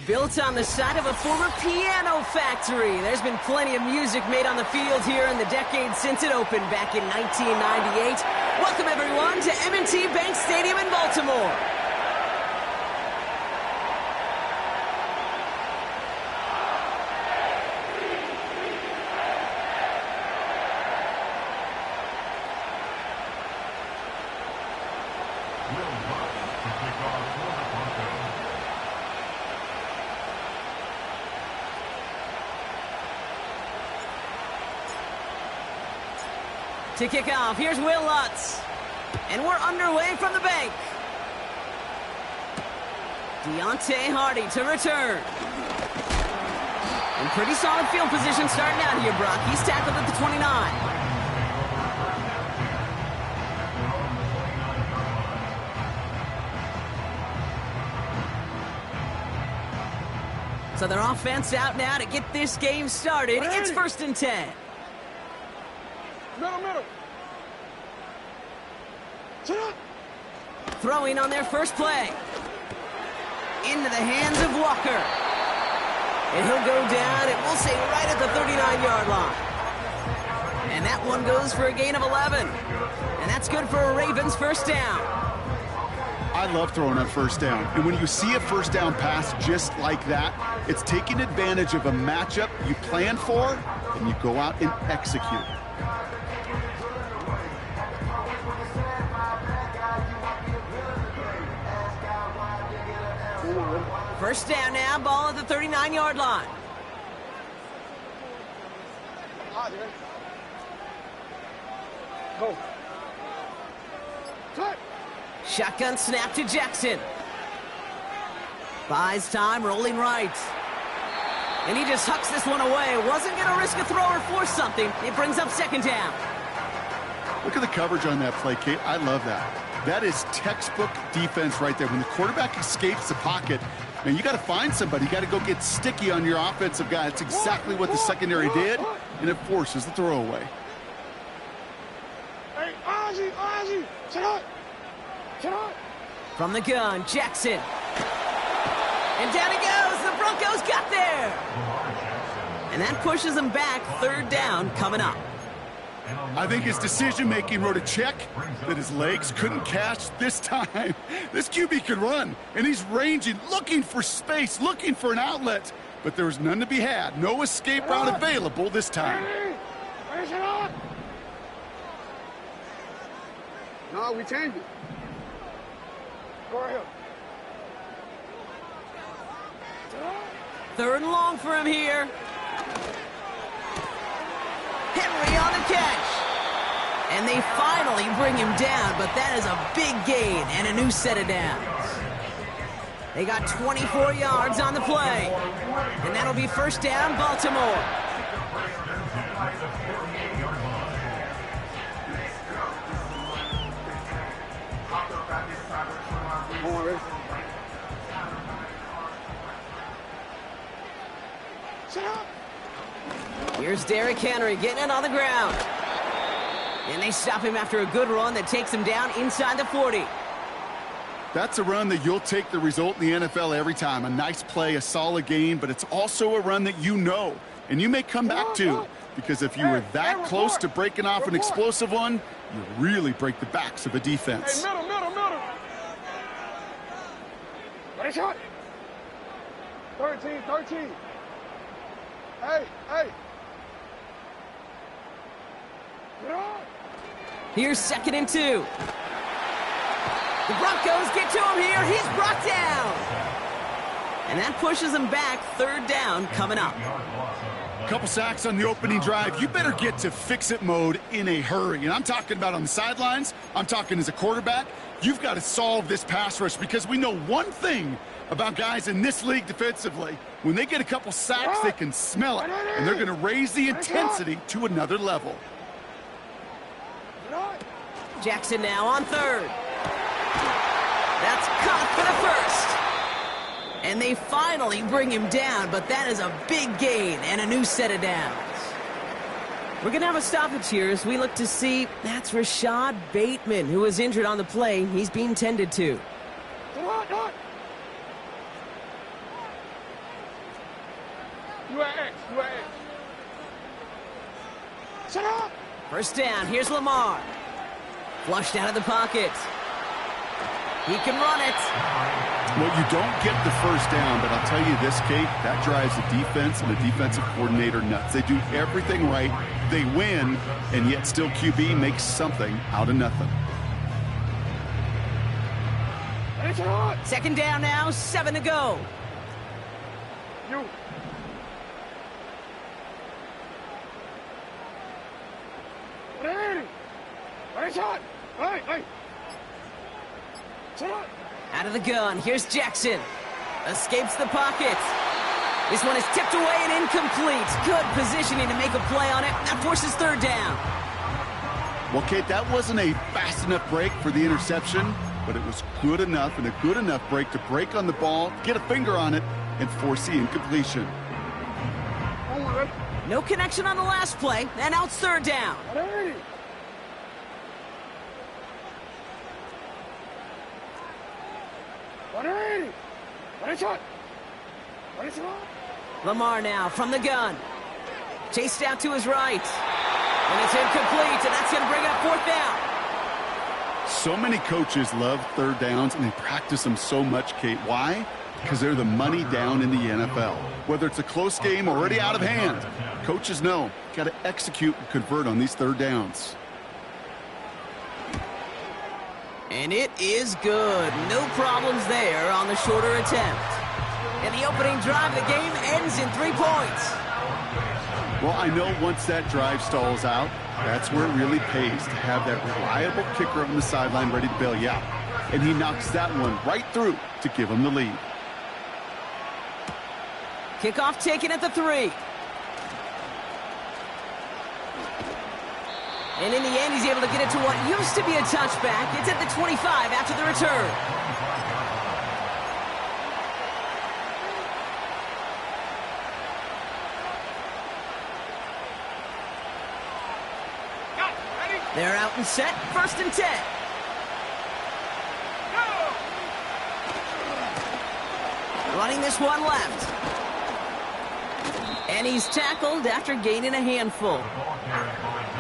Built on the side of a former piano factory, there's been plenty of music made on the field here in the decade since it opened back in 1998. Welcome, everyone, to M&T Bank Stadium in Baltimore. To kick off, here's Will Lutz. And we're underway from the bank. Deontay Hardy to return. In pretty solid field position starting out here, Brock. He's tackled at the 29. So their offense out now to get this game started. It's 1st and 10. Middle. Throwing on their first play. Into the hands of Walker. And he'll go down, and we'll say right at the 39-yard line. And that one goes for a gain of 11. And that's good for a Ravens first down. I love throwing on first down. And when you see a first down pass just like that, it's taking advantage of a matchup you plan for, and you go out and execute. First down now, ball at the 39-yard line. Go. Cut. Shotgun snap to Jackson. Buys time, rolling right. And he just hucks this one away. Wasn't going to risk a throw or force something. It brings up 2nd down. Look at the coverage on that play, Kate. I love that. That is textbook defense right there. When the quarterback escapes the pocket, man, you got to find somebody. You got to go get sticky on your offensive guy. That's exactly what the secondary did, and it forces the throwaway. Hey, Ozzy, sit up. From the gun, Jackson. And down he goes. The Broncos got there. And that pushes them back. 3rd down coming up. I think his decision-making wrote a check that his legs couldn't catch this time. This QB can run, and he's ranging, looking for space, looking for an outlet. But there was none to be had. No escape route available this time. No, we changed it. Go right here. 3rd and long for him here. Henry on the catch. And they finally bring him down, but that is a big gain and a new set of downs. They got 24 yards on the play. And that'll be 1st down, Baltimore. Here's Derrick Henry getting it on the ground. And they stop him after a good run that takes him down inside the 40. That's a run that you'll take the result in the NFL every time. A nice play, a solid game, but it's also a run that you know, and you may come back to, because if you were that close to breaking off an explosive one, you really break the backs of a defense. Hey, middle. Ready, shot. 13. Hey. Get on. Here's 2nd and 2. The Broncos get to him here. He's brought down. And that pushes him back. 3rd down coming up. Couple sacks on the opening drive. You better get to fix-it mode in a hurry. And I'm talking about on the sidelines. I'm talking as a quarterback. You've got to solve this pass rush, because we know one thing about guys in this league defensively. When they get a couple sacks, they can smell it, and they're going to raise the intensity to another level. Jackson now on 3rd. That's caught for the 1st. And they finally bring him down, but that is a big gain and a new set of downs. We're going to have a stoppage here as we look to see that's Rashad Bateman, who was injured on the play. He's being tended to. First down, here's Lamar. Flushed out of the pocket. He can run it. Well, you don't get the first down, but I'll tell you this, Kate, that drives the defense and the defensive coordinator nuts. They do everything right. They win, and yet still QB makes something out of nothing. Second down now, 7 to go. Out of the gun, here's Jackson. Escapes the pocket. This one is tipped away and incomplete. Good positioning to make a play on it. That forces third down. Well, Kate, that wasn't a fast enough break for the interception, but it was good enough and a good enough break to break on the ball, get a finger on it, and force the incompletion. No connection on the last play, and now it's third down. Lamar now from the gun. Chased out to his right. And it's incomplete, and that's going to bring up fourth down. So many coaches love third downs, and they practice them so much, Kate. Why? Because they're the money down in the NFL. Whether it's a close game already out of hand, coaches know got to execute and convert on these third downs. And it is good. No problems there on the shorter attempt. And the opening drive of the game ends in 3 points. Well, I know once that drive stalls out, that's where it really pays to have that reliable kicker on the sideline ready to bail you out. And he knocks that one right through to give him the lead. Kickoff taken at the 3. And in the end, he's able to get it to what used to be a touchback. It's at the 25 after the return. They're out and set, 1st and 10. Running this one left. And he's tackled after gaining a handful.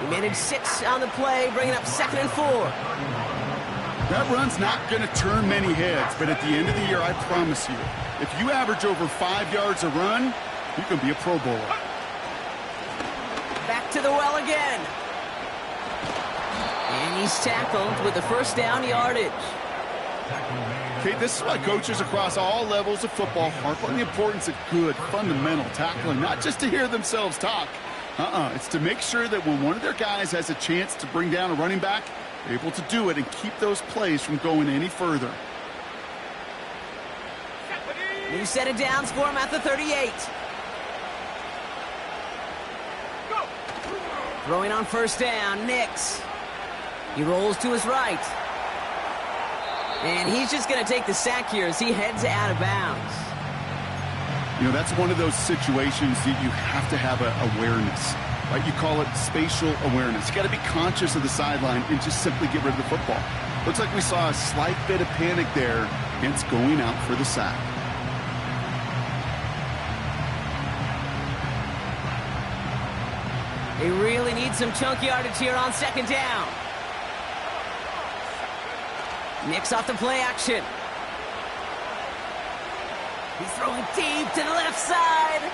He managed 6 on the play, bringing up 2nd and 4. That run's not going to turn many heads, but at the end of the year, I promise you, if you average over 5 yards a run, you can be a Pro Bowler. Back to the well again. And he's tackled with the first down yardage. Okay, this is why coaches across all levels of football harp on the importance of good, fundamental tackling, not just to hear themselves talk. It's to make sure that when one of their guys has a chance to bring down a running back, they're able to do it and keep those plays from going any further. New set of downs for him at the 38. Throwing on first down, Nix. He rolls to his right. And he's just going to take the sack here as he heads out of bounds. You know, that's one of those situations that you have to have awareness, right? You call it spatial awareness. You got to be conscious of the sideline and just simply get rid of the football. Looks like we saw a slight bit of panic there, hence going out for the sack. They really need some chunk yardage here on 2nd down. Nix off the play action. He's throwing deep to the left side.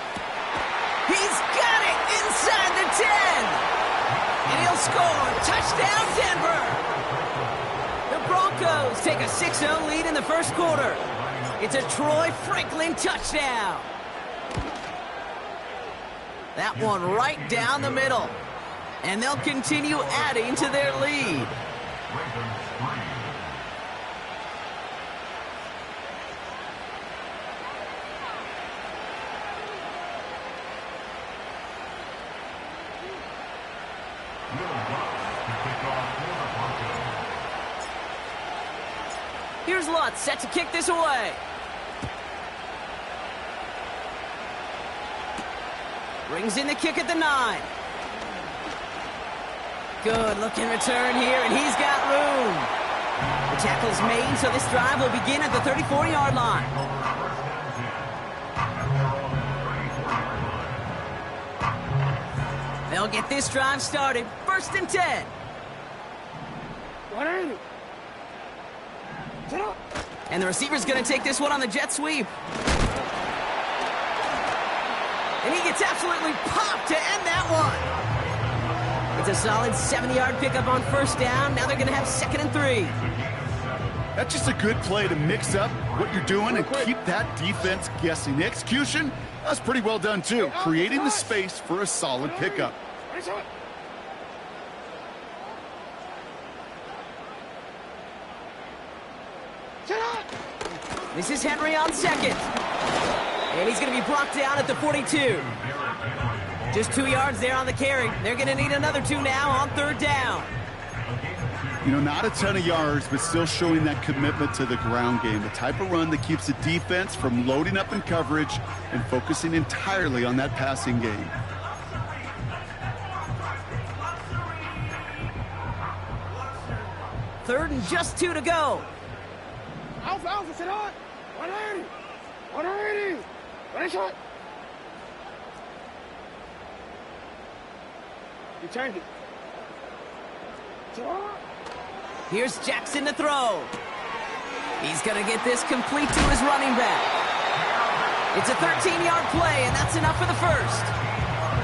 He's got it inside the 10. And he'll score. Touchdown, Denver. The Broncos take a 6-0 lead in the first quarter. It's a Troy Franklin touchdown. That one right down the middle. And they'll continue adding to their lead. Here's Lutz, set to kick this away. Brings in the kick at the 9. Good looking return here, and he's got room. The tackle's made, so this drive will begin at the 34-yard line. They'll get this drive started. 1st and 10. 180. Set up. And the receiver's going to take this one on the jet sweep. And he gets absolutely popped to end that one. It's a solid 70-yard pickup on 1st down. Now they're going to have 2nd and 3. That's just a good play to mix up what you're doing and keep that defense guessing. The execution, that's pretty well done too, creating the space for a solid pickup. This is Henry on 2nd. And he's going to be brought down at the 42. Just 2 yards there on the carry. They're going to need another 2 now on 3rd down. You know, not a ton of yards, but still showing that commitment to the ground game. The type of run that keeps the defense from loading up in coverage and focusing entirely on that passing game. Third and just 2 to go. Alpha, sit on. 180. 180. Ready, shot. You turned it. Sit on. Here's Jackson to throw. He's going to get this complete to his running back. It's a 13-yard play, and that's enough for the 1st.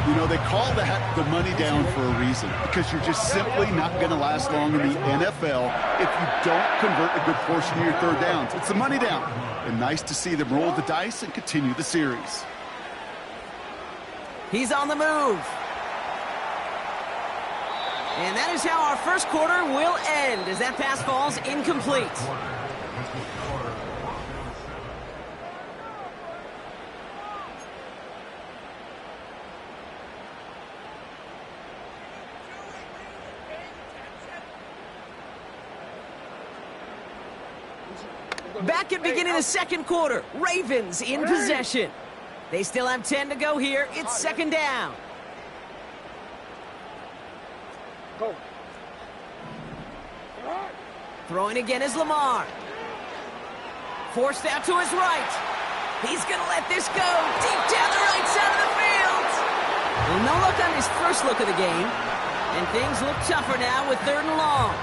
You know, they call that the money down for a reason, because you're just simply not going to last long in the NFL if you don't convert a good portion of your 3rd downs. It's the money down. And nice to see them roll the dice and continue the series. He's on the move. And that is how our 1st quarter will end as that pass falls incomplete. Back at beginning of the 2nd quarter, Ravens in possession. They still have 10 to go here. It's 2nd down. Go. Throwing again is Lamar. Forced out to his right. He's going to let this go deep down the right side of the field. Well, no luck on his first look of the game. And things look tougher now with 3rd and long.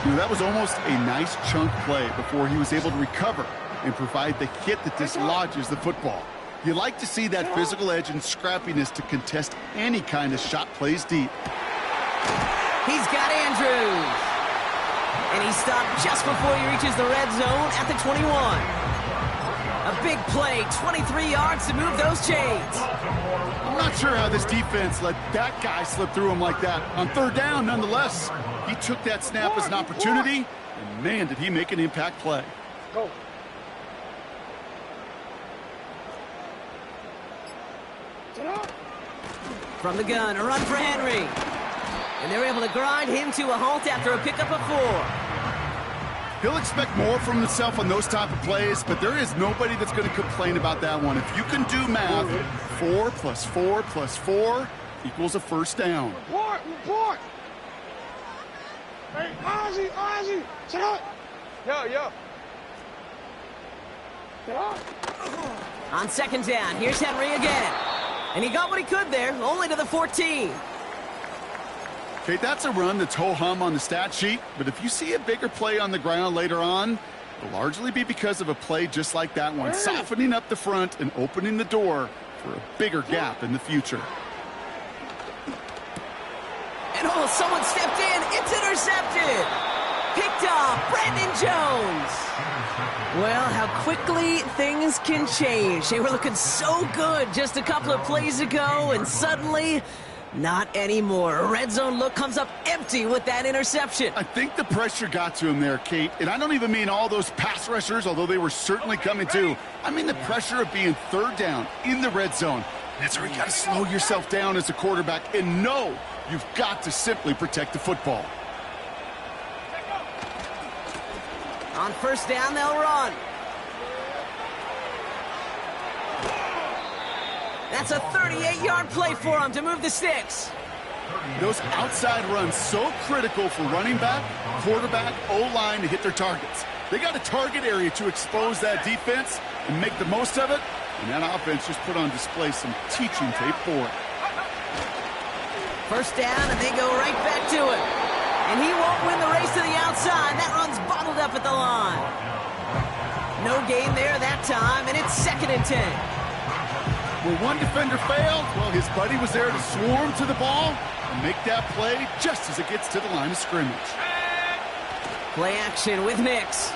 You know, that was almost a nice chunk play before he was able to recover and provide the hit that dislodges the football. You like to see that physical edge and scrappiness to contest any kind of shot plays deep. He's got Andrews. And he stopped just before he reaches the red zone at the 21. A big play, 23 yards to move those chains. I'm not sure how this defense let that guy slip through him like that. On 3rd down, nonetheless, he took that snap as an opportunity, and man, did he make an impact play. Go. From the gun, a run for Henry. And they're able to grind him to a halt after a pickup of 4. He'll expect more from himself on those type of plays, but there is nobody that's going to complain about that one. If you can do math, 4 plus 4 plus 4 equals a 1st down. Report. Hey, Ozzy, sit up. Yo. Sit up. On 2nd down, here's Henry again. And he got what he could there, only to the 14. Okay, that's a run that's ho-hum on the stat sheet, but if you see a bigger play on the ground later on, it'll largely be because of a play just like that one, softening up the front and opening the door for a bigger gap in the future. And someone stepped in. It's intercepted. Picked off Brandon Jones. Well, how quickly things can change. They were looking so good just a couple of plays ago, and suddenly, not anymore. A red zone look comes up empty with that interception. I think the pressure got to him there, Kate, and I don't even mean all those pass rushers, although they were certainly coming too. I mean the pressure of being 3rd down in the red zone. That's where you got to slow yourself down as a quarterback and know you've got to simply protect the football. On 1st down, they'll run. That's a 38-yard play for him to move the sticks. Those outside runs so critical for running back, quarterback, O-line to hit their targets. They got a target area to expose that defense and make the most of it, and that offense just put on display some teaching tape for it. First down, and they go right back to it. And he won't win the race to the outside. That run's bottled up at the line. No gain there that time, and it's 2nd and 10. Well, one defender failed. Well, his buddy was there to swarm to the ball and make that play just as it gets to the line of scrimmage. Play action with Nix.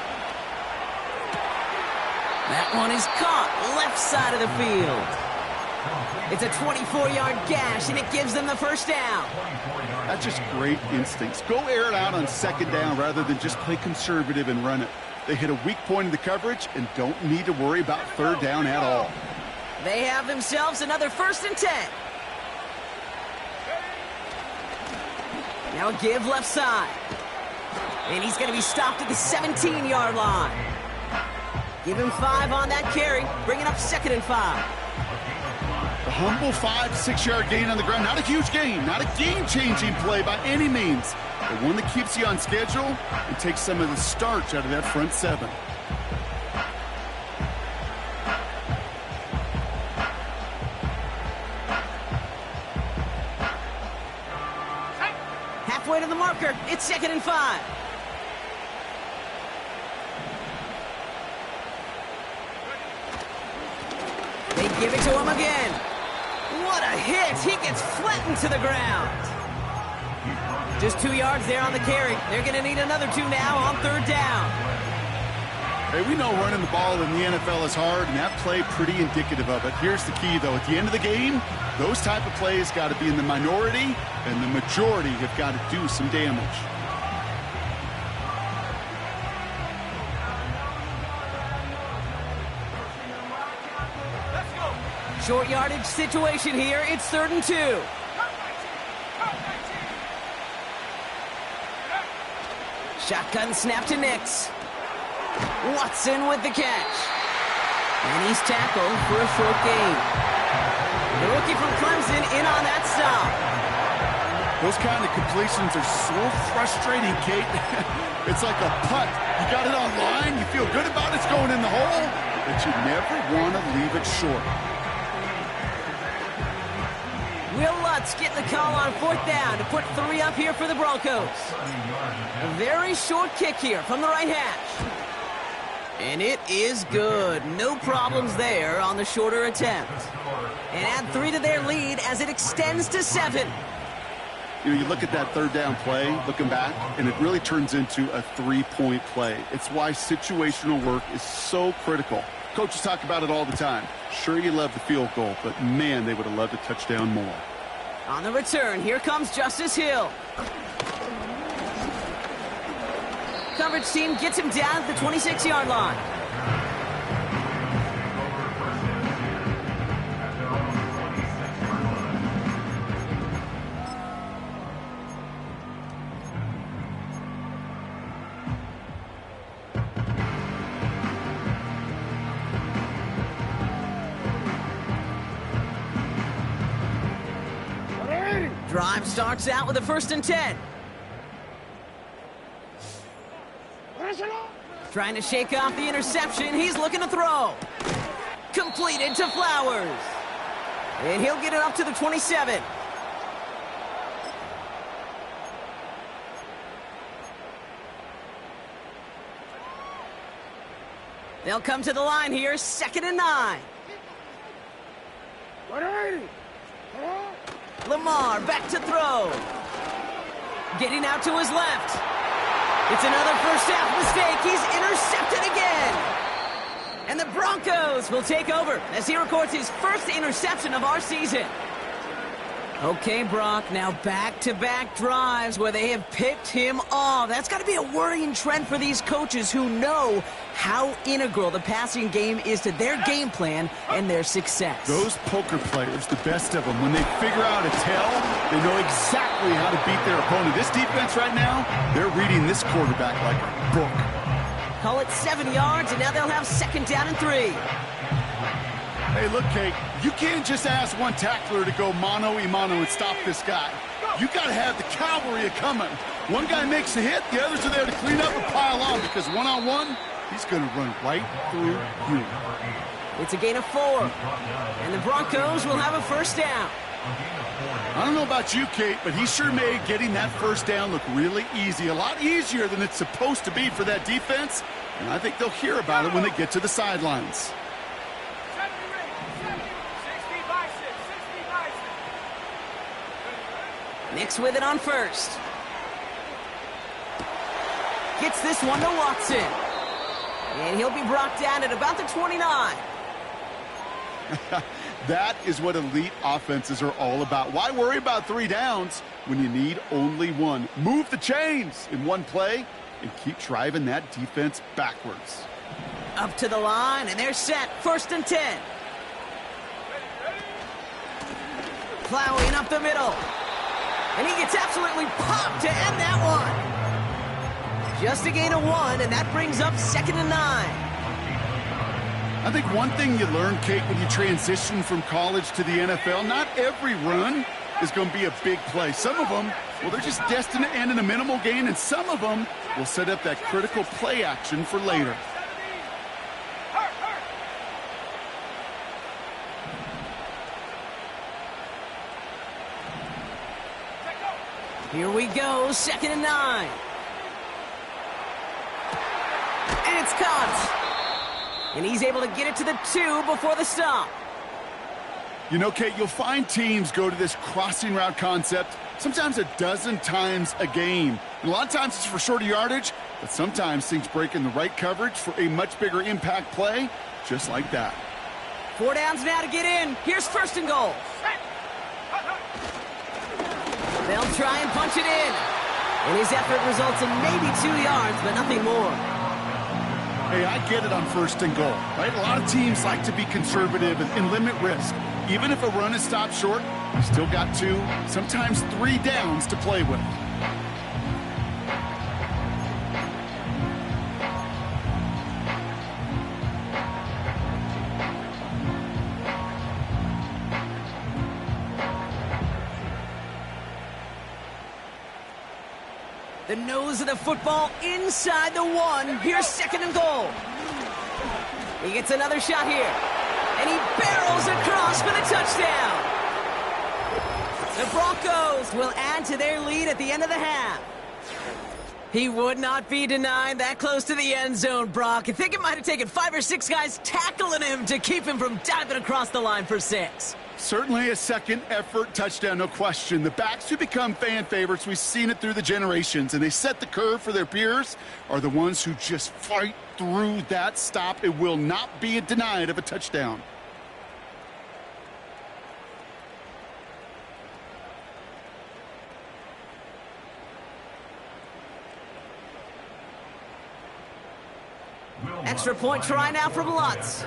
That one is caught left side of the field. It's a 24-yard gash, and it gives them the first down. That's just great instincts. Go air it out on 2nd down rather than just play conservative and run it. They hit a weak point in the coverage and don't need to worry about 3rd down at all. They have themselves another 1st and 10. Now a give left side. And he's going to be stopped at the 17-yard line. Give him 5 on that carry, bringing up 2nd and 5. A humble 5 to 6-yard gain on the ground. Not a huge gain, not a game-changing play by any means, but one that keeps you on schedule and takes some of the starch out of that front 7. Halfway to the marker, it's 2nd and 5. They give it to him again. What a hit! He gets flattened to the ground. Just 2 yards there on the carry. They're going to need another 2 now on 3rd down. Hey, we know running the ball in the NFL is hard, and that play pretty indicative of it. Here's the key, though. At the end of the game, those type of plays got to be in the minority, and the majority have got to do some damage. Short yardage situation here. It's 3rd and 2. Shotgun snap to Nix. Watson with the catch. And he's tackled for a short gain. The rookie from Clemson in on that stop. Those kind of completions are so frustrating, Kate. It's like a putt. You got it on line, you feel good about it's going in the hole, but you never want to leave it short. Will Lutz getting the call on 4th down to put 3 up here for the Broncos. A very short kick here from the right hash. And it is good. No problems there on the shorter attempt. And add 3 to their lead as it extends to 7. You know, you look at that 3rd down play, looking back, and it really turns into a 3-point play. It's why situational work is so critical. Coaches talk about it all the time. Sure, you love the field goal, but man, they would have loved a touchdown more. On the return, here comes Justice Hill. Coverage team gets him down at the 26-yard line. Drive starts out with a 1st and 10. Trying to shake off the interception. He's looking to throw. Completed to Flowers. And he'll get it up to the 27. They'll come to the line here, 2nd and 9. Lamar back to throw. Getting out to his left. It's another first half mistake. He's intercepted again. And the Broncos will take over as he records his first interception of our season. Okay, Brock, now back-to-back drives where they have picked him off. That's got to be a worrying trend for these coaches who know how integral the passing game is to their game plan and their success. Those poker players, the best of them, when they figure out a tell, they know exactly how to beat their opponent. This defense right now, they're reading this quarterback like a book. Call it 7 yards, and now they'll have 2nd down and 3. Hey, look, Kate, you can't just ask one tackler to go mano-a-mano and stop this guy. You got to have the cavalry coming. One guy makes a hit, the others are there to clean up and pile on, because one-on-one, he's going to run right through you. It's a gain of 4, and the Broncos will have a first down. I don't know about you, Kate, but he sure made getting that first down look really easy. A lot easier than it's supposed to be for that defense. And I think they'll hear about it when they get to the sidelines. Nix with it on first. Gets this one to Watson. And he'll be brought down at about the 29. That is what elite offenses are all about. Why worry about 3 downs when you need only 1? Move the chains in one play and keep driving that defense backwards. Up to the line, and they're set. 1st and 10. Plowing up the middle. And he gets absolutely popped to end that one. Just a gain of 1, and that brings up 2nd and 9. I think one thing you learn, Kate, when you transition from college to the NFL, not every run is going to be a big play. Some of them, well, they're just destined to end in a minimal gain, and some of them will set up that critical play action for later. Here we go, 2nd and 9. And it's caught. And he's able to get it to the 2 before the stop. You know, Kate, you'll find teams go to this crossing route concept sometimes a dozen times a game. And a lot of times it's for shorter yardage, but sometimes things break in the right coverage for a much bigger impact play, just like that. 4 downs now to get in. Here's 1st and goal. They'll try and punch it in. And his effort results in maybe 2 yards, but nothing more. Hey, I get it on 1st and goal, right? A lot of teams like to be conservative and limit risk. Even if a run is stopped short, you still got 2, sometimes 3 downs to play with. The nose of the football inside the 1. Here's 2nd and goal. He gets another shot here. And he barrels across for the touchdown. The Broncos will add to their lead at the end of the half. He would not be denied that close to the end zone, Brock. I think it might have taken 5 or 6 guys tackling him to keep him from diving across the line for 6. Certainly a second effort touchdown, no question. The backs who become fan favorites, we've seen it through the generations, and they set the curve for their peers, are the ones who just fight through that stop. It will not be denied of a touchdown. Extra point try now from Lutz.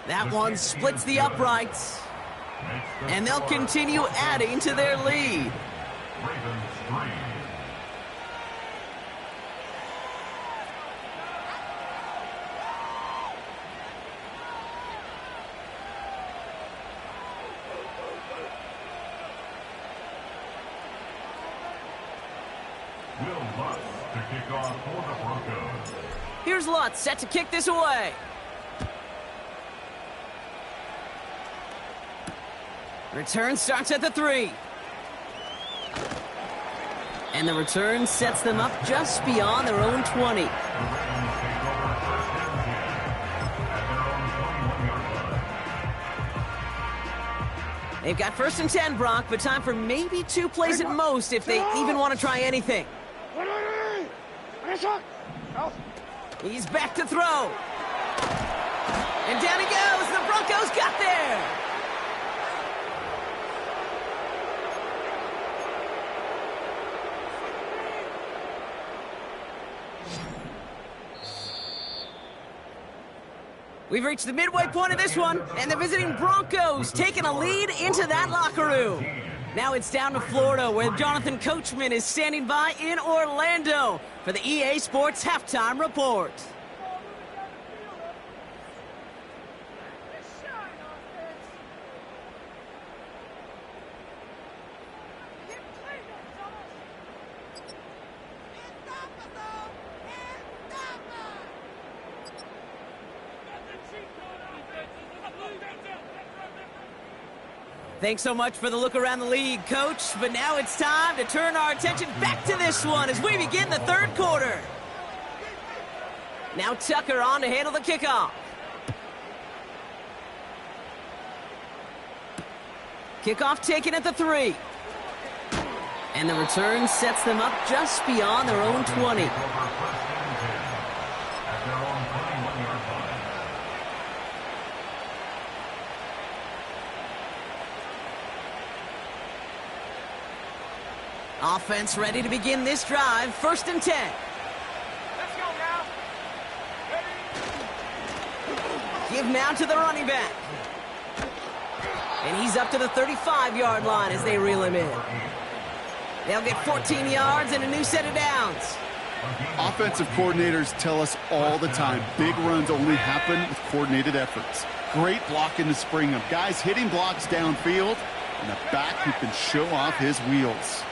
That one splits the uprights. And they'll continue adding to their lead. Here's Lutz set to kick this away. Return starts at the 3. And the return sets them up just beyond their own 20. They've got 1st and 10, Brock, but time for maybe 2 plays at most if they even want to try anything. He's back to throw. And down he goes. The Broncos got there. We've reached the midway point of this one, and the visiting Broncos taking a lead into that locker room. Now it's down to Florida, where Jonathan Coachman is standing by in Orlando for the EA Sports Halftime Report. Thanks so much for the look around the league, Coach. But now it's time to turn our attention back to this one as we begin the third quarter. Now Tucker on to handle the kickoff. Kickoff taken at the 3. And the return sets them up just beyond their own 20. Offense ready to begin this drive. 1st and 10. Let's go now. Ready? Give now to the running back. And he's up to the 35-yard line as they reel him in. They'll get 14 yards and a new set of downs. Offensive coordinators tell us all the time, big runs only happen with coordinated efforts. Great blocking to spring them. Guys hitting blocks downfield, and a back who can show off his wheels.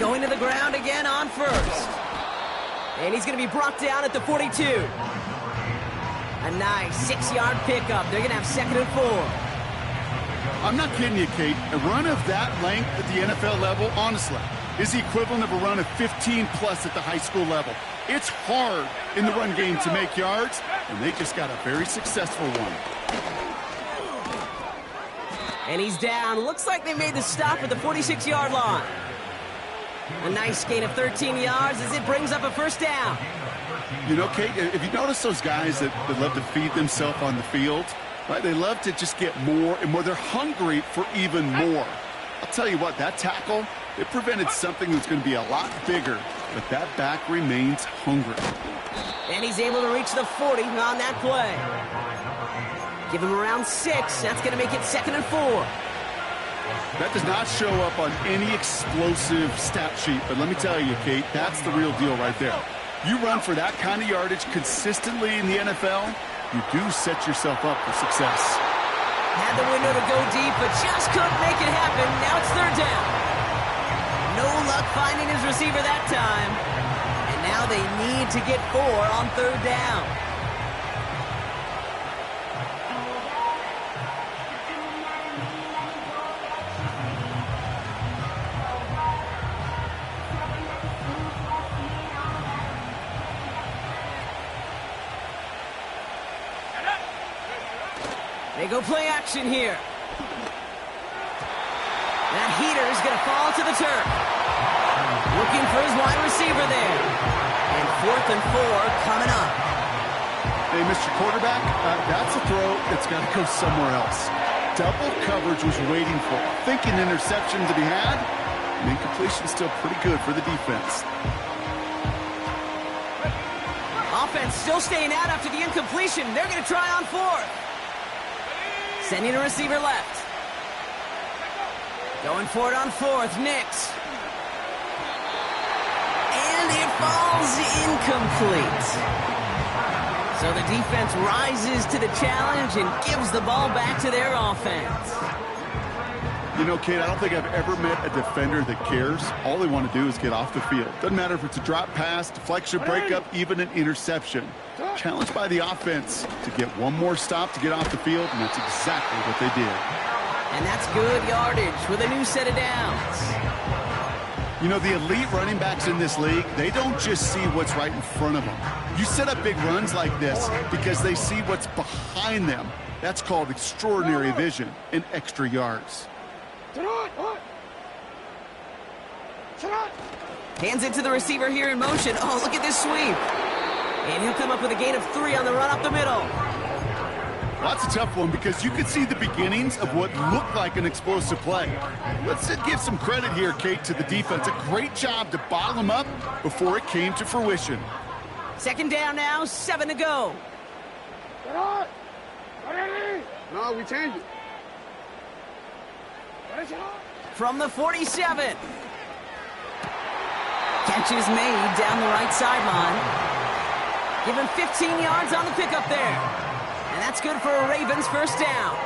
Going to the ground again on 1st. And he's going to be brought down at the 42. A nice 6-yard pickup. They're going to have 2nd and 4. I'm not kidding you, Kate. A run of that length at the NFL level, honestly, is the equivalent of a run of 15-plus at the high school level. It's hard in the run game to make yards, and they just got a very successful one. And he's down. Looks like they made the stop at the 46-yard line. A nice gain of 13 yards as it brings up a 1st down. You know, Kate, if you notice those guys that love to feed themselves on the field, right? They love to just get more and more. They're hungry for even more. I'll tell you what, that tackle, it prevented something that's going to be a lot bigger, but that back remains hungry. And he's able to reach the 40 on that play. Give him around 6. That's going to make it 2nd and 4. That does not show up on any explosive stat sheet, but let me tell you, Kate, that's the real deal right there. You run for that kind of yardage consistently in the NFL, you do set yourself up for success. Had the window to go deep, but just couldn't make it happen. Now it's 3rd down. No luck finding his receiver that time. And now they need to get 4 on 3rd down. They go play action here. That heater is going to fall to the turf. Looking for his wide receiver there. And 4th and 4 coming up. Hey, Mr. Quarterback, that's a throw that's got to go somewhere else. Double coverage was waiting for it. Thinking interception to be had. And incompletion's still pretty good for the defense. Offense still staying out after the incompletion. They're going to try on 4th. Sending a receiver left. Going for it on 4th. Nix. And it falls incomplete. So the defense rises to the challenge and gives the ball back to their offense. You know, Kate, I don't think I've ever met a defender that cares. All they want to do is get off the field. Doesn't matter if it's a drop pass, deflection, breakup, even an interception. Challenged by the offense to get one more stop to get off the field, and that's exactly what they did. And that's good yardage with a new set of downs. You know, the elite running backs in this league, they don't just see what's right in front of them. You set up big runs like this because they see what's behind them. That's called extraordinary vision and extra yards. Hands it to the receiver here in motion. Oh, look at this sweep. And he'll come up with a gain of 3 on the run up the middle. Well, that's a tough one because you could see the beginnings of what looked like an explosive play. Let's give some credit here, Kate, to the defense. A great job to bottle them up before it came to fruition. 2nd down now, 7 to go. No, we changed it. From the 47. Catch is made down the right sideline. Give him 15 yards on the pickup there. And that's good for a Ravens 1st down.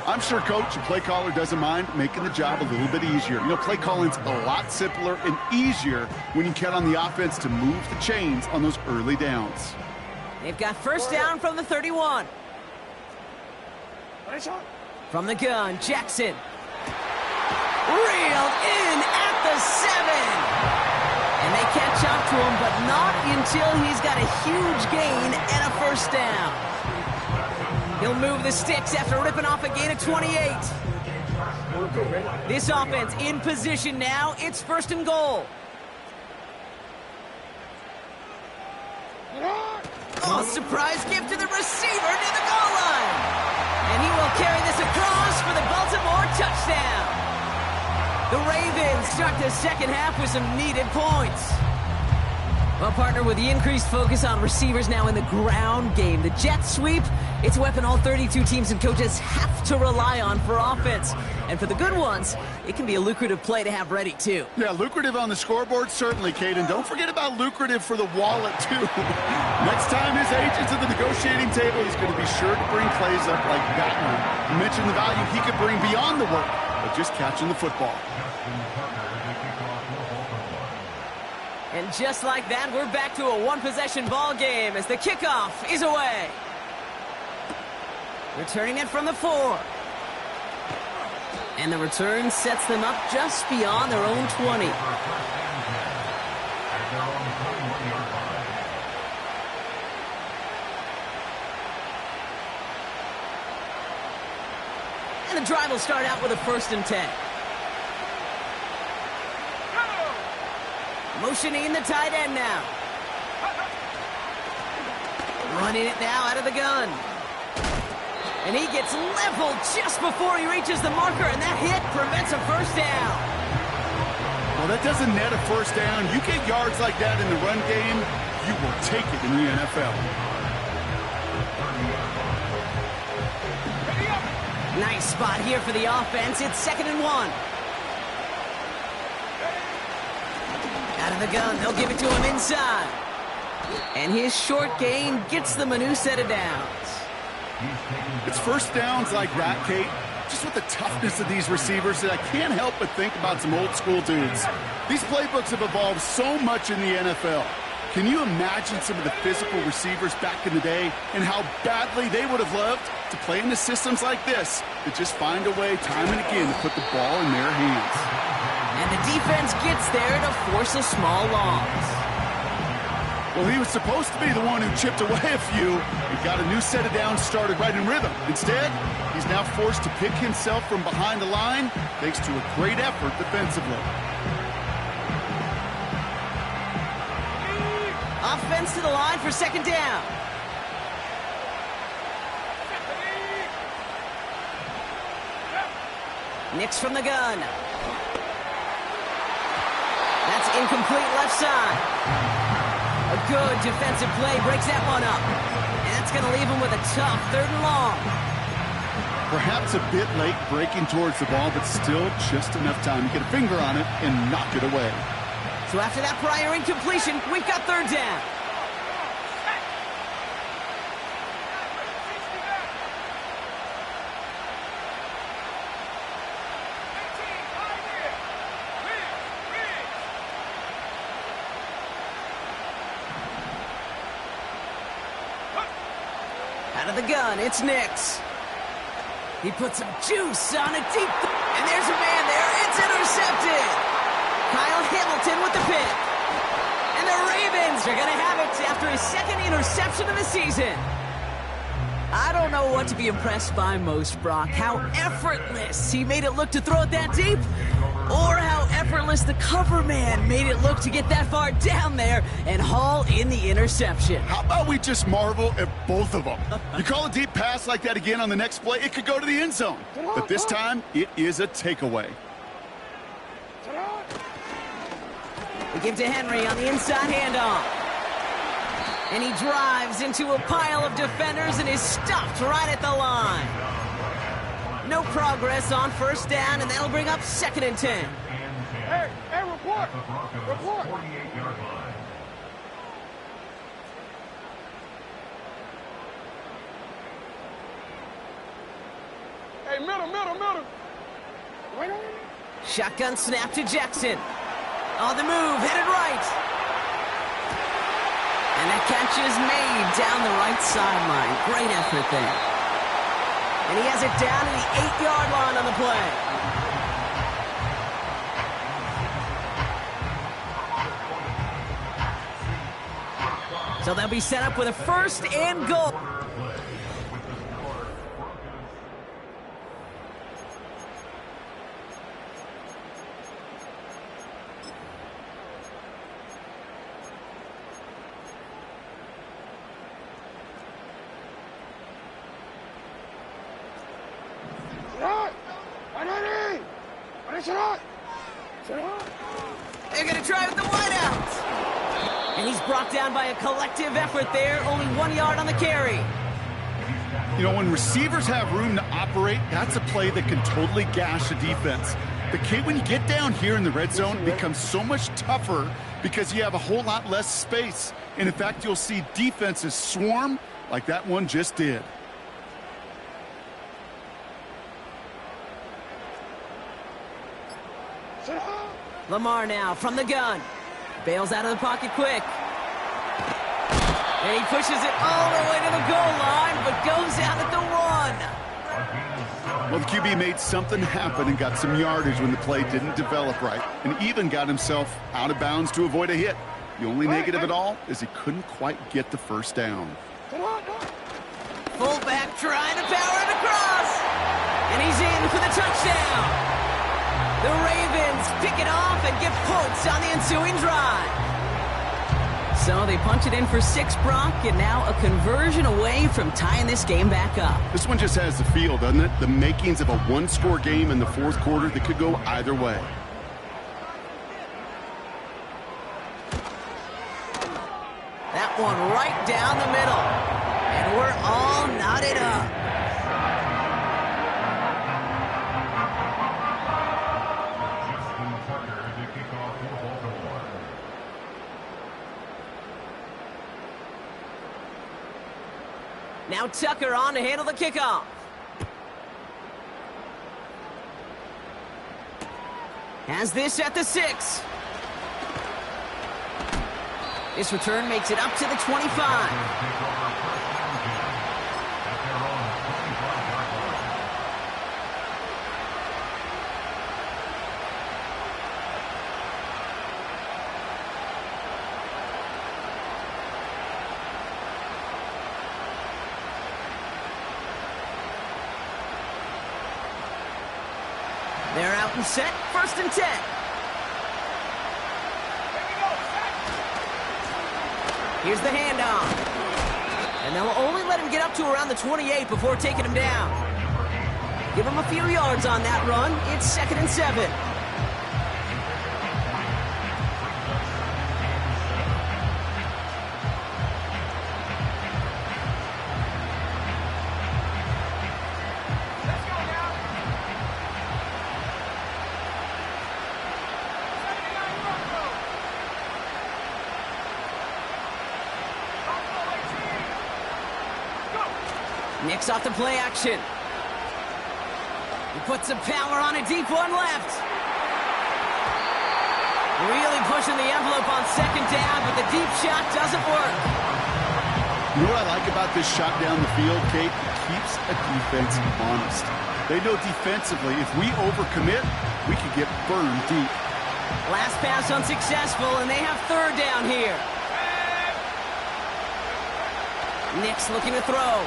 I'm sure Coach and play caller doesn't mind making the job a little bit easier. You know, play calling's a lot simpler and easier when you count on the offense to move the chains on those early downs. They've got first down from the 31. From the gun, Jackson. Reeled in at the 7. And they catch up to him, but not until he's got a huge gain and a first down. He'll move the sticks after ripping off a gain of 28. This offense in position now. It's first and goal. Oh, surprise gift to the receiver near the goal line. And he will carry this across for the Baltimore touchdown. The Ravens start the second half with some needed points. Well, partner, with the increased focus on receivers now in the ground game, the jet sweep, it's a weapon all 32 teams and coaches have to rely on for offense. And for the good ones, it can be a lucrative play to have ready, too. Yeah, lucrative on the scoreboard, certainly, Caden. Don't forget about lucrative for the wallet, too. Next time his agent's at the negotiating table, he's going to be sure to bring plays up like that one. You mentioned the value he could bring beyond the work, but just catching the football. And just like that, we're back to a one-possession ball game as the kickoff is away. Returning it from the 4. And the return sets them up just beyond their own 20. And the drive will start out with a 1st and 10. Motioning the tight end now. Running it now out of the gun. And he gets leveled just before he reaches the marker, and that hit prevents a first down. Well, that doesn't net a first down. You get yards like that in the run game, you will take it in the NFL. Nice spot here for the offense. It's 2nd and 1. Out of the gun, they'll give it to him inside. And his short gain gets them a new set of downs. It's first downs like that, Kate, just with the toughness of these receivers, that I can't help but think about some old school dudes. These playbooks have evolved so much in the NFL. Can you imagine some of the physical receivers back in the day and how badly they would have loved to play in the systems like this, to just find a way time and again to put the ball in their hands? And the defense gets there to force a small loss. Well, he was supposed to be the one who chipped away a few. He got a new set of downs started right in rhythm. Instead, he's now forced to pick himself from behind the line thanks to a great effort defensively. Offense to the line for 2nd down. Nix from the gun. That's incomplete left side. A good defensive play breaks that one up. And that's going to leave him with a tough 3rd and long. Perhaps a bit late breaking towards the ball, but still just enough time to get a finger on it and knock it away. So after that prior incompletion, we've got 3rd down. Out of the gun, it's Nix. He puts some juice on a deep... And there's a man there. It's intercepted. Kyle Hamilton with the pick. And the Ravens are going to have it after his 2nd interception of the season. I don't know what to be impressed by most, Brock. How effortless he made it look to throw it that deep, or how effortless the cover man made it look to get that far down there and haul in the interception. How about we just marvel at both of them? You call a deep pass like that again on the next play, it could go to the end zone. But this time, it is a takeaway. We give to Henry on the inside handoff. And he drives into a pile of defenders and is stopped right at the line. No progress on 1st down, and that'll bring up 2nd and 10. Hey, report! Report! Hey, middle! Wait on. Shotgun snap to Jackson. On the move, headed right. And that catch is made down the right sideline. Great effort there. And he has it down to the 8-yard line on the play. So they'll be set up with a 1st and goal. They're going to try with the wideout. And he's brought down by a collective effort there. Only 1 yard on the carry. You know, when receivers have room to operate, that's a play that can totally gash a defense. When you get down here in the red zone, it becomes so much tougher because you have a whole lot less space. And in fact, you'll see defenses swarm like that one just did. Lamar now from the gun. Bails out of the pocket quick. And he pushes it all the way to the goal line, but goes out at the 1. Well, the QB made something happen and got some yardage when the play didn't develop right, and even got himself out of bounds to avoid a hit. The only negative at all is he couldn't quite get the 1st down. Fullback trying to power it across. And he's in for the touchdown. The Ravens pick it off and get points on the ensuing drive. So they punch it in for 6, Brock, and now a conversion away from tying this game back up. This one just has the feel, doesn't it? The makings of a 1-score game in the 4th quarter that could go either way. That one right down the middle. And we're all knotted up. Now Tucker on to handle the kickoff. Has this at the 6. This return makes it up to the 25. They're out and set, 1st and 10. Here's the handoff. And they'll only let him get up to around the 28 before taking him down. Give him a few yards on that run. It's 2nd and 7. Nicks off the play action. He puts some power on a deep one left. Really pushing the envelope on 2nd down, but the deep shot doesn't work. You know what I like about this shot down the field, Kate? It keeps a defense honest. They know defensively, if we overcommit, we could get burned deep. Last pass unsuccessful, and they have 3rd down here. Nick's looking to throw.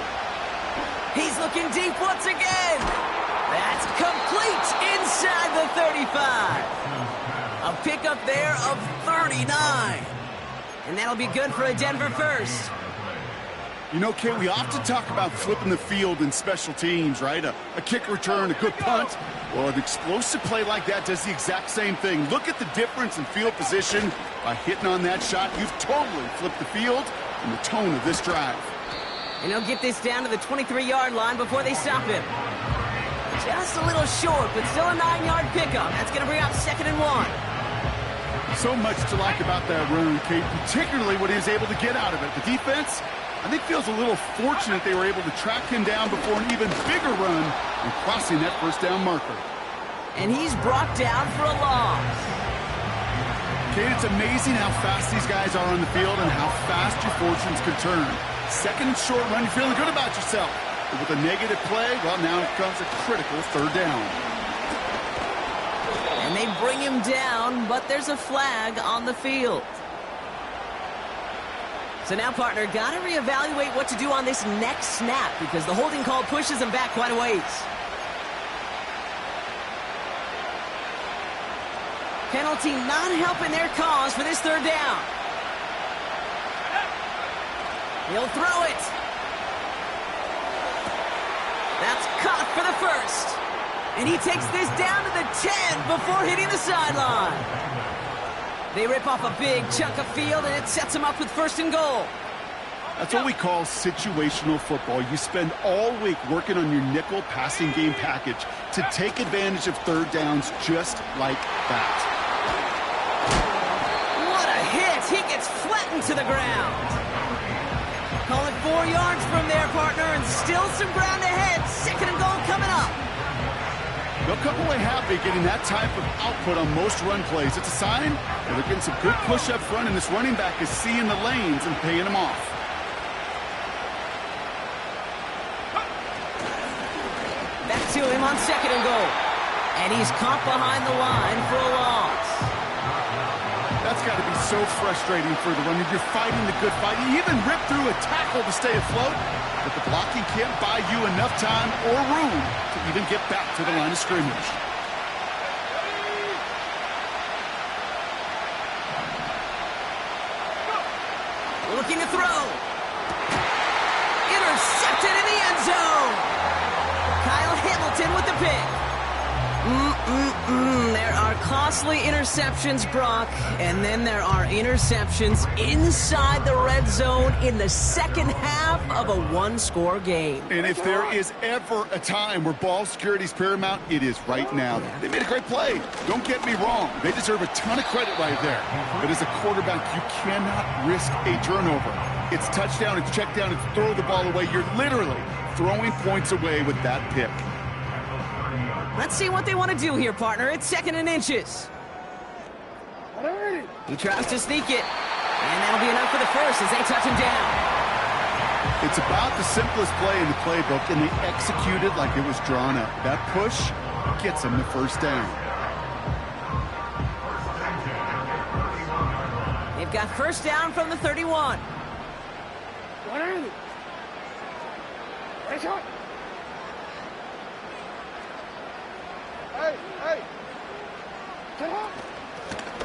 He's looking deep once again. That's complete inside the 35. A pickup there of 39. And that'll be good for a Denver 1st. You know, Kate, we often talk about flipping the field in special teams, right? A kick return, a good punt. Well, an explosive play like that does the exact same thing. Look at the difference in field position. By hitting on that shot, you've totally flipped the field and the tone of this drive. And he'll get this down to the 23-yard line before they stop him. Just a little short, but still a 9-yard pickup. That's going to bring up 2nd and 1. So much to like about that run, Kate, particularly what he was able to get out of it. The defense, I think, feels a little fortunate they were able to track him down before an even bigger run and crossing that 1st down marker. And he's brought down for a loss. Kate, it's amazing how fast these guys are on the field and how fast your fortunes can turn. Second and short run, you're feeling good about yourself. But with a negative play, well, now comes a critical third down. And they bring him down, but there's a flag on the field. So now, partner, got to reevaluate what to do on this next snap because the holding call pushes him back quite a ways. Penalty not helping their cause for this third down. He'll throw it. That's caught for the first. And he takes this down to the 10 before hitting the sideline. They rip off a big chunk of field, and it sets them up with first and goal. That's what we call situational football. You spend all week working on your nickel passing game package to take advantage of third downs just like that. What a hit! He gets flattened to the ground. Call it 4 yards from there, partner, and still some ground ahead. Second and goal coming up. They'll come away happy getting that type of output on most run plays. It's a sign that they're getting some good push up front, and this running back is seeing the lanes and paying them off. Back to him on second and goal. And he's caught behind the line for a loss. That's got to be so frustrating for the runner. You're fighting the good fight. You even rip through a tackle to stay afloat, but the blocking can't buy you enough time or room to even get back to the line of scrimmage. Looking to throw. Intercepted in the end zone. Kyle Hamilton with the pick. There are costly interceptions, Brock, and then there are interceptions inside the red zone in the second half of a one-score game. And if there is ever a time where ball security is paramount, it is right now. They made a great play. Don't get me wrong. They deserve a ton of credit right there. But as a quarterback, you cannot risk a turnover. It's touchdown, it's check down, it's throw the ball away. You're literally throwing points away with that pick. Let's see what they want to do here, partner. It's second and inches. He tries to sneak it. And that'll be enough for the first as they touch him down. It's about the simplest play in the playbook, and they execute it like it was drawn up. That push gets them the first down. They've got first down from the 31.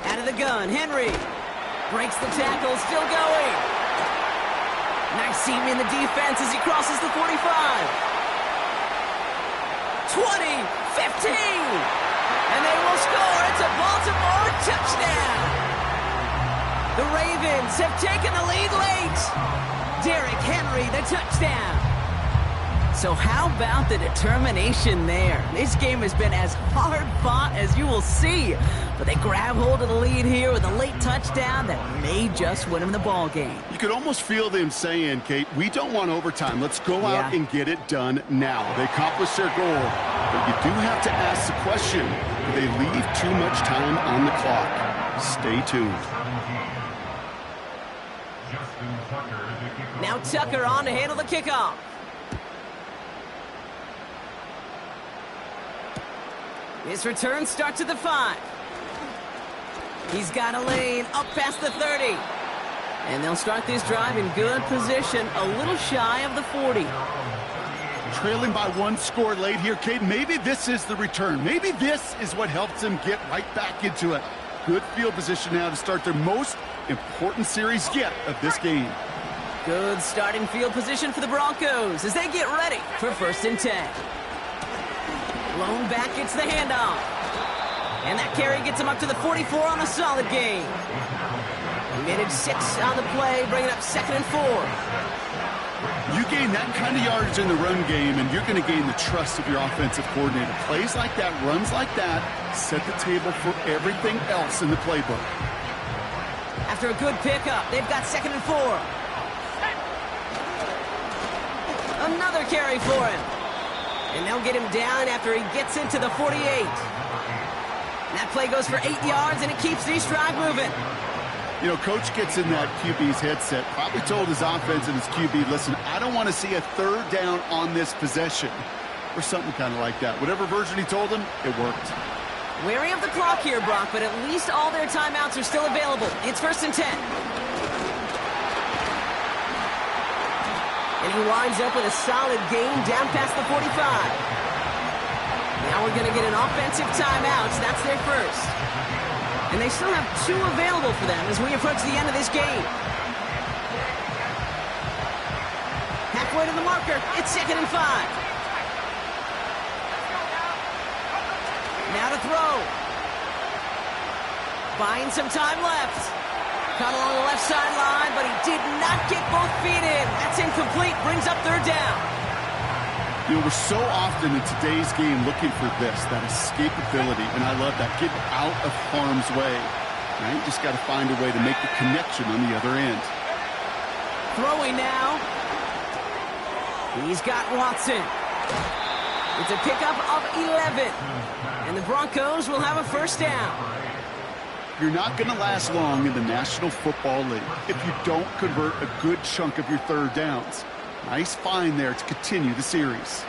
Out of the gun, Henry breaks the tackle, still going. Nice seam in the defense as he crosses the 45. 20, 15, and they will score. It's a Baltimore touchdown. The Ravens have taken the lead late. Derrick Henry, the touchdown. So how about the determination there? This game has been as hard fought as you will see. But they grab hold of the lead here with a late touchdown that may just win them the ball game. You could almost feel them saying, Kate, we don't want overtime. Let's go out and get it done now. They accomplished their goal. But you do have to ask the question, do they leave too much time on the clock? Stay tuned. Now Tucker on to handle the kickoff. His return starts at the 5. He's got a lane up past the 30. And they'll start this drive in good position, a little shy of the 40. Trailing by one score late here, Kate. Maybe this is the return. Maybe this is what helps them get right back into it. Good field position now to start their most important series yet of this game. Good starting field position for the Broncos as they get ready for first and 10. Lone back gets the handoff. And that carry gets him up to the 44 on a solid game. He managed 6 on the play, bringing up second and 4. You gain that kind of yardage in the run game, and you're going to gain the trust of your offensive coordinator. Plays like that, runs like that, set the table for everything else in the playbook. After a good pickup, they've got second and 4. Another carry for him. And they'll get him down after he gets into the 48. That play goes for 8 yards, and it keeps the drive moving. You know, coach gets in that QB's headset, probably told his offense and his QB, listen, I don't want to see a third down on this possession, or something kind of like that. Whatever version he told him, it worked. Wary of the clock here, Brock, but at least all their timeouts are still available. It's 1st and 10. And he winds up with a solid gain down past the 45. Now we're going to get an offensive timeout. So that's their first. And they still have 2 available for them as we approach the end of this game. Halfway to the marker. It's 2nd and 5. Now to throw. Buying some time left. Caught along the left sideline, but he did not get both feet in. That's incomplete. Brings up 3rd down. You know, we're so often in today's game looking for this, that escapability, and I love that. Get out of harm's way. Now you just got to find a way to make the connection on the other end. Throwing now. He's got Watson. It's a pickup of 11. And the Broncos will have a 1st down. You're not going to last long in the National Football League if you don't convert a good chunk of your 3rd downs. Nice find there to continue the series.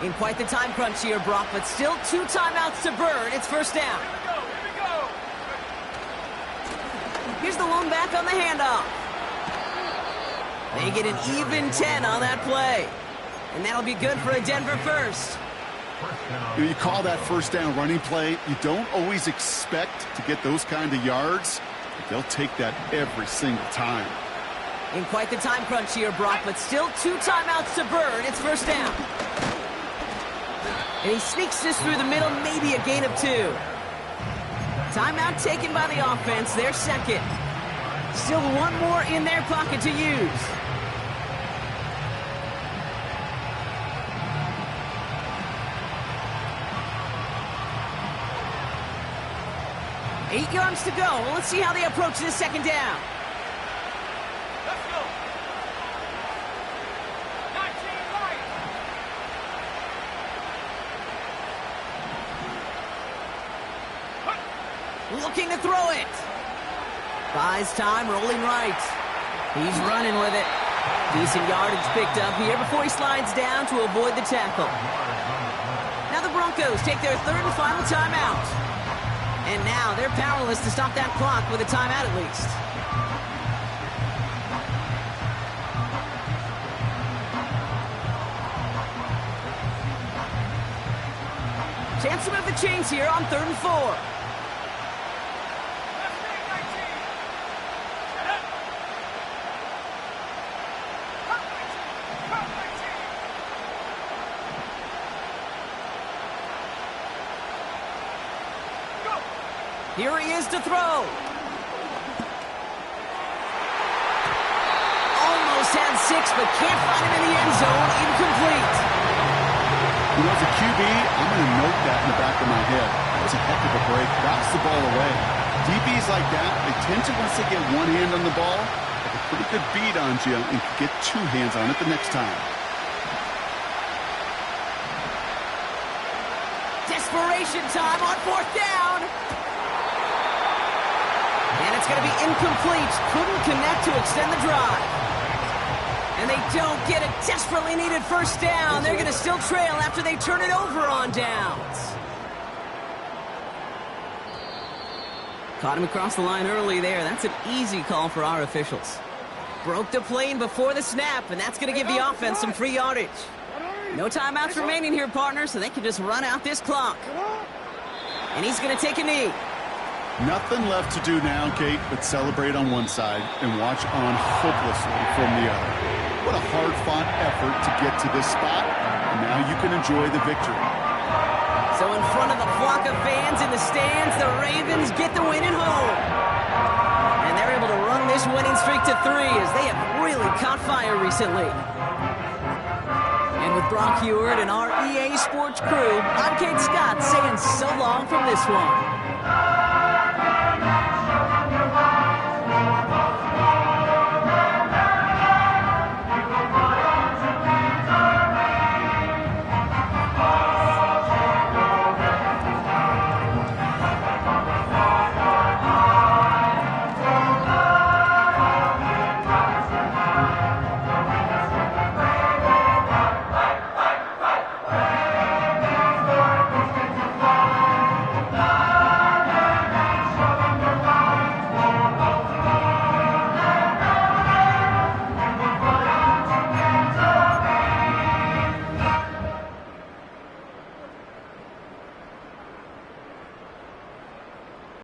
In quite the time crunch here, Brock, but still 2 timeouts to burn. It's 1st down. Here's the lone back on the handoff. They get an even 10 on that play. And that'll be good for a Denver 1st. You call that 1st down running play. You don't always expect to get those kind of yards. But they'll take that every single time. In quite the time crunch here, Brock, but still 2 timeouts to burn. It's 1st down. And he sneaks this through the middle, maybe a gain of 2. Timeout taken by the offense, their 2nd. Still 1 more in their pocket to use. Eight yards to go. Well, let's see how they approach this 2nd down. Let's go. 19 right. Looking to throw it. Buys time, rolling right. He's running with it. Decent yardage picked up here before he slides down to avoid the tackle. Now the Broncos take their 3rd and final timeout. And now they're powerless to stop that clock with a timeout at least. Chance to move the chains here on 3rd and 4. Here he is to throw. Almost had 6, but can't find him in the end zone. Incomplete. You know, as a QB, I'm going to note that in the back of my head. That was a heck of a break. Bounce the ball away. DBs like that, they tend to, once they get one hand on the ball, have a pretty good beat on you and can get 2 hands on it the next time. Desperation time on 4th down. And it's going to be incomplete. Couldn't connect to extend the drive. And they don't get a desperately needed 1st down. They're going to still trail after they turn it over on downs. Caught him across the line early there. That's an easy call for our officials. Broke the plane before the snap, and that's going to give the offense some free yardage. No timeouts remaining here, partner, so they can just run out this clock. And he's going to take a knee. Nothing left to do now, Kate, but celebrate on one side and watch on hopelessly from the other. What a hard-fought effort to get to this spot, and now you can enjoy the victory. So in front of the flock of fans in the stands, the Ravens get the win at home. And they're able to run this winning streak to 3 as they have really caught fire recently. And with Brock Heward and our EA Sports crew, I'm Kate Scott saying so long from this one.